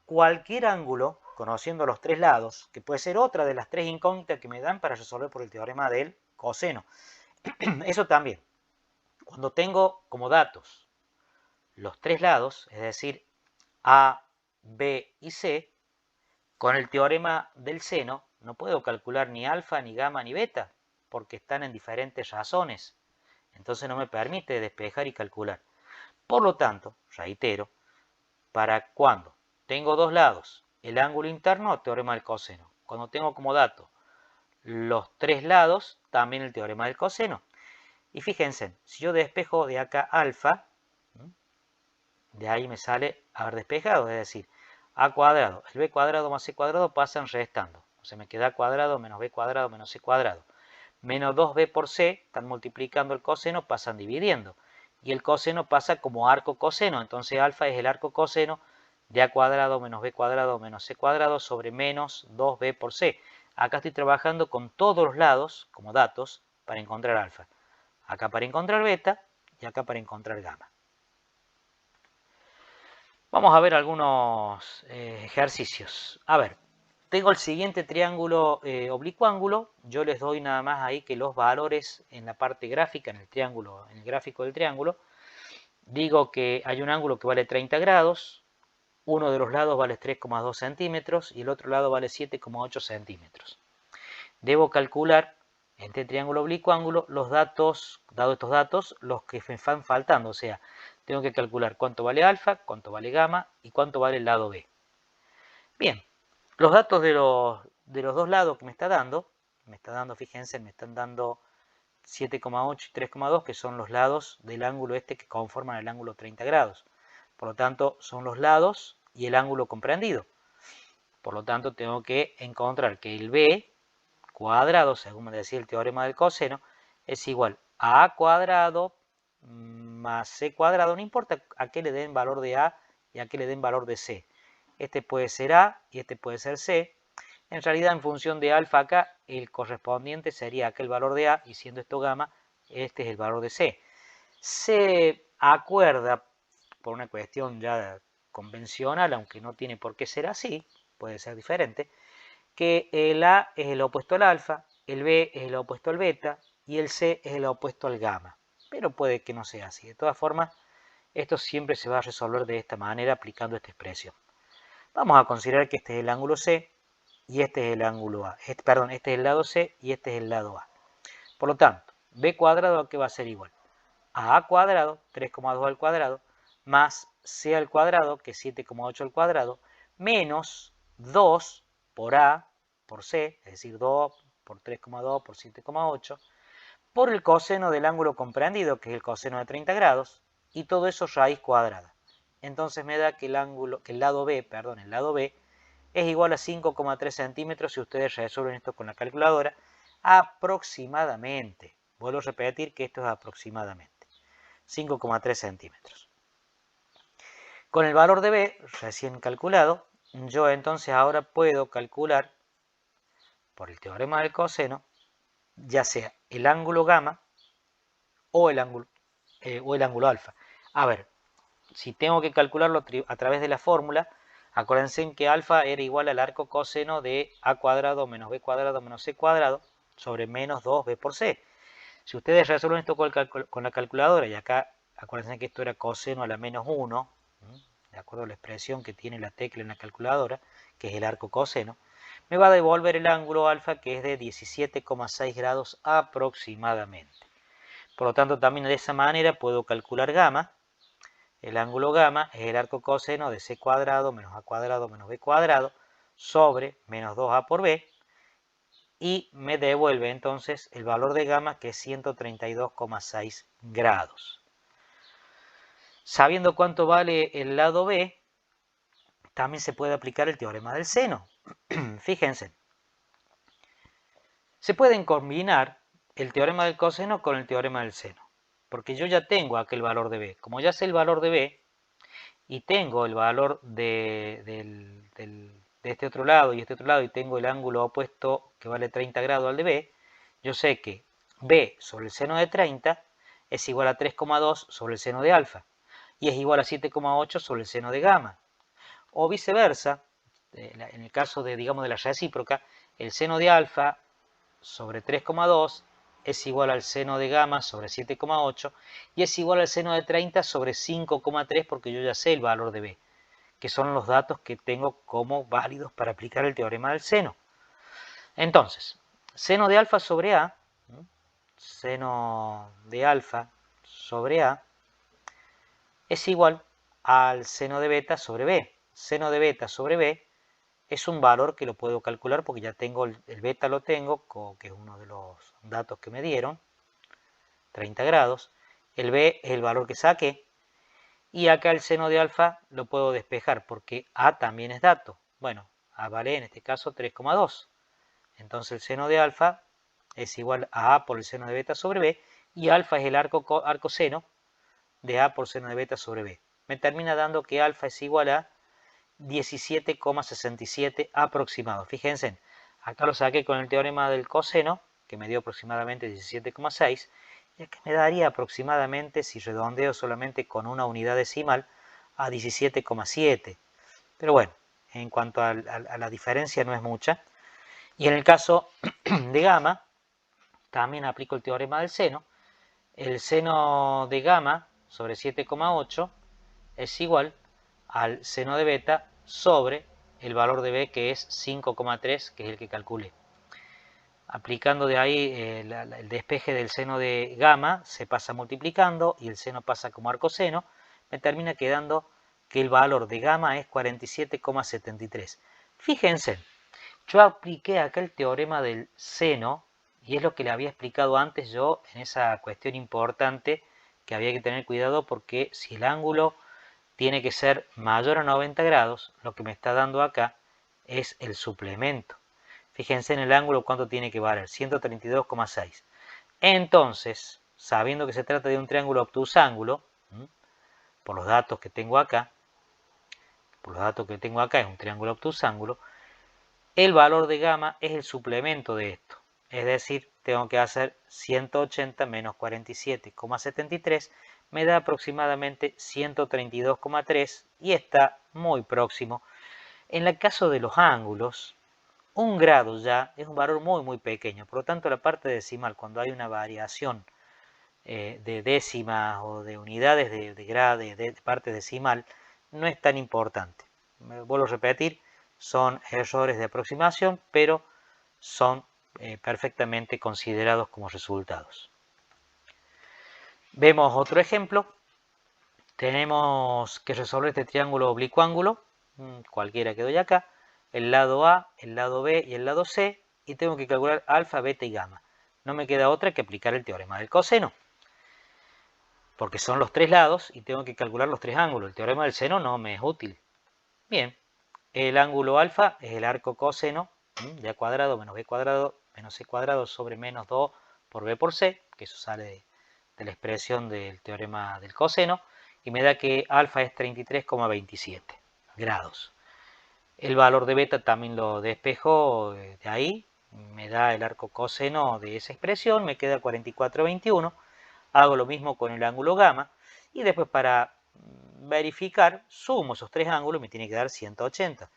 cualquier ángulo, conociendo los tres lados, que puede ser otra de las tres incógnitas que me dan para resolver por el teorema del coseno. Eso también. Cuando tengo como datos los tres lados, es decir, A, B y C, con el teorema del seno no puedo calcular ni alfa, ni gamma, ni beta, porque están en diferentes razones. Entonces no me permite despejar y calcular. Por lo tanto, reitero, para cuando tengo dos lados, el ángulo interno, teorema del coseno. Cuando tengo como dato los tres lados, también el teorema del coseno. Y fíjense, si yo despejo de acá alfa, de ahí me sale haber despejado, es decir, a cuadrado, el b cuadrado más c cuadrado pasan restando. O sea, me queda a cuadrado menos b cuadrado menos c cuadrado. Menos 2b por c, están multiplicando el coseno, pasan dividiendo. Y el coseno pasa como arco coseno, entonces alfa es el arco coseno de a cuadrado menos b cuadrado menos c cuadrado sobre menos 2b por c. Acá estoy trabajando con todos los lados como datos para encontrar alfa. Acá para encontrar beta y acá para encontrar gamma. Vamos a ver algunos ejercicios. A ver, tengo el siguiente triángulo oblicuo-ángulo. Yo les doy nada más ahí que los valores en la parte gráfica, en el triángulo, en el gráfico del triángulo. Digo que hay un ángulo que vale 30 grados, uno de los lados vale 3,2 centímetros y el otro lado vale 7,8 centímetros. Debo calcular en este triángulo oblicuo-ángulo los datos, dado estos datos, los que me van faltando, o sea, tengo que calcular cuánto vale alfa, cuánto vale gamma y cuánto vale el lado B. Bien, los datos de los dos lados que me está dando, fíjense, me están dando 7,8 y 3,2, que son los lados del ángulo este que conforman el ángulo 30 grados. Por lo tanto, son los lados y el ángulo comprendido. Por lo tanto, tengo que encontrar que el B cuadrado, según me decía el teorema del coseno, es igual a A cuadrado más C cuadrado, no importa a qué le den valor de A y a qué le den valor de C. Este puede ser A y este puede ser C. En realidad, en función de alfa acá, el correspondiente sería aquel valor de A, y siendo esto gamma, este es el valor de C. Se acuerda, por una cuestión ya convencional, aunque no tiene por qué ser así, puede ser diferente, que el A es el opuesto al alfa, el B es el opuesto al beta y el C es el opuesto al gamma. Pero puede que no sea así. De todas formas, esto siempre se va a resolver de esta manera aplicando esta expresión. Vamos a considerar que este es el ángulo C y este es el ángulo A. Este es el lado C y este es el lado A. Por lo tanto, B cuadrado, ¿a qué va a ser igual? A A cuadrado, 3,2 al cuadrado, más C al cuadrado, que es 7,8 al cuadrado, menos 2 por A por C, es decir, 2 por 3,2 por 7,8, por el coseno del ángulo comprendido, que es el coseno de 30 grados, y todo eso raíz cuadrada. Entonces me da que el lado B es igual a 5,3 centímetros si ustedes resuelven esto con la calculadora, aproximadamente. Vuelvo a repetir que esto es aproximadamente 5,3 centímetros. Con el valor de B recién calculado, yo entonces ahora puedo calcular por el teorema del coseno, ya sea el ángulo gamma o el ángulo alfa. A ver, si tengo que calcularlo a través de la fórmula, acuérdense que alfa era igual al arco coseno de a cuadrado menos b cuadrado menos c cuadrado sobre menos 2b por c. Si ustedes resuelven esto con la calculadora, y acá acuérdense que esto era coseno a la menos 1, de acuerdo a la expresión que tiene la tecla en la calculadora, que es el arco coseno, me va a devolver el ángulo alfa, que es de 17,6 grados aproximadamente. Por lo tanto, también de esa manera puedo calcular gamma. El ángulo gamma es el arco coseno de c cuadrado menos a cuadrado menos b cuadrado sobre menos 2a por b, y me devuelve entonces el valor de gamma, que es 132,6 grados. Sabiendo cuánto vale el lado b, también se puede aplicar el teorema del seno. Fíjense, se pueden combinar el teorema del coseno con el teorema del seno, porque yo ya tengo aquel valor de b. Como ya sé el valor de b y tengo el valor de este otro lado y este otro lado, y tengo el ángulo opuesto que vale 30 grados al de b, yo sé que b sobre el seno de 30 es igual a 3,2 sobre el seno de alfa, y es igual a 7,8 sobre el seno de gamma. O viceversa, en el caso de, digamos, de la recíproca, el seno de alfa sobre 3,2 es igual al seno de gamma sobre 7,8 y es igual al seno de 30 sobre 5,3, porque yo ya sé el valor de b, que son los datos que tengo como válidos para aplicar el teorema del seno. Entonces, seno de alfa sobre a, seno de alfa sobre a es igual al seno de beta sobre b. Seno de beta sobre b es un valor que lo puedo calcular porque ya tengo el beta, lo tengo, que es uno de los datos que me dieron, 30 grados. El b es el valor que saqué. Y acá el seno de alfa lo puedo despejar porque a también es dato. Bueno, a vale en este caso 3,2. Entonces el seno de alfa es igual a a por el seno de beta sobre b, y alfa es el arco seno de a por seno de beta sobre b. Me termina dando que alfa es igual a 17,67 aproximado. Fíjense, acá lo saqué con el teorema del coseno, que me dio aproximadamente 17,6, y acá me daría aproximadamente, si redondeo solamente con una unidad decimal, a 17,7. Pero bueno, en cuanto a la diferencia no es mucha. Y en el caso de gamma, también aplico el teorema del seno. El seno de gamma sobre 7,8 es igual al seno de beta sobre el valor de b, que es 5,3, que es el que calculé. Aplicando de ahí el despeje del seno de gamma, se pasa multiplicando y el seno pasa como arcoseno, me termina quedando que el valor de gamma es 47,73. Fíjense, yo apliqué acá el teorema del seno, y es lo que le había explicado antes yo en esa cuestión importante, que había que tener cuidado, porque si el ángulo tiene que ser mayor a 90 grados, lo que me está dando acá es el suplemento. Fíjense en el ángulo cuánto tiene que valer, 132,6. Entonces, sabiendo que se trata de un triángulo obtusángulo, por los datos que tengo acá, es un triángulo obtusángulo, el valor de gamma es el suplemento de esto. Es decir, tengo que hacer 180 menos 47,73, me da aproximadamente 132,3 y está muy próximo. En el caso de los ángulos, un grado ya es un valor muy pequeño, por lo tanto la parte decimal, cuando hay una variación de décimas o de unidades de grado, de parte decimal, no es tan importante. Me vuelvo a repetir, son errores de aproximación, pero son perfectamente considerados como resultados. Vemos otro ejemplo. Tenemos que resolver este triángulo oblicuo-ángulo, cualquiera que doy acá, el lado A, el lado B y el lado C, y tengo que calcular alfa, beta y gamma. No me queda otra que aplicar el teorema del coseno, porque son los tres lados y tengo que calcular los tres ángulos. El teorema del seno no me es útil. Bien, el ángulo alfa es el arco coseno de a cuadrado menos b cuadrado menos c cuadrado sobre menos 2 por b por c, que eso sale de la expresión del teorema del coseno, y me da que alfa es 33,27 grados. El valor de beta también lo despejo de ahí, me da el arco coseno de esa expresión, me queda 44,21. Hago lo mismo con el ángulo gamma, y después, para verificar, sumo esos tres ángulos y me tiene que dar 180.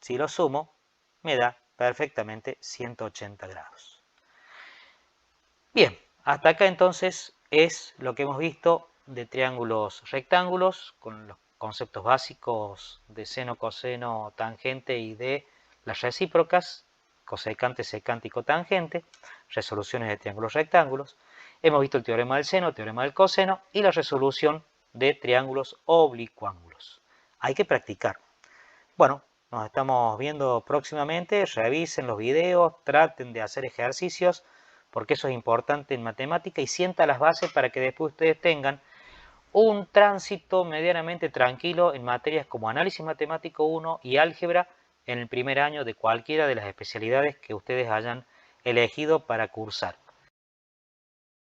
Si lo sumo, me da perfectamente 180 grados. Bien, hasta acá entonces es lo que hemos visto de triángulos rectángulos con los conceptos básicos de seno, coseno, tangente y de las recíprocas, cosecante, secante y cotangente, resoluciones de triángulos rectángulos. Hemos visto el teorema del seno, el teorema del coseno y la resolución de triángulos oblicuángulos. Hay que practicar. Bueno, nos estamos viendo próximamente. Revisen los videos, traten de hacer ejercicios, porque eso es importante en matemática y sienta las bases para que después ustedes tengan un tránsito medianamente tranquilo en materias como análisis matemático 1 y álgebra en el primer año de cualquiera de las especialidades que ustedes hayan elegido para cursar.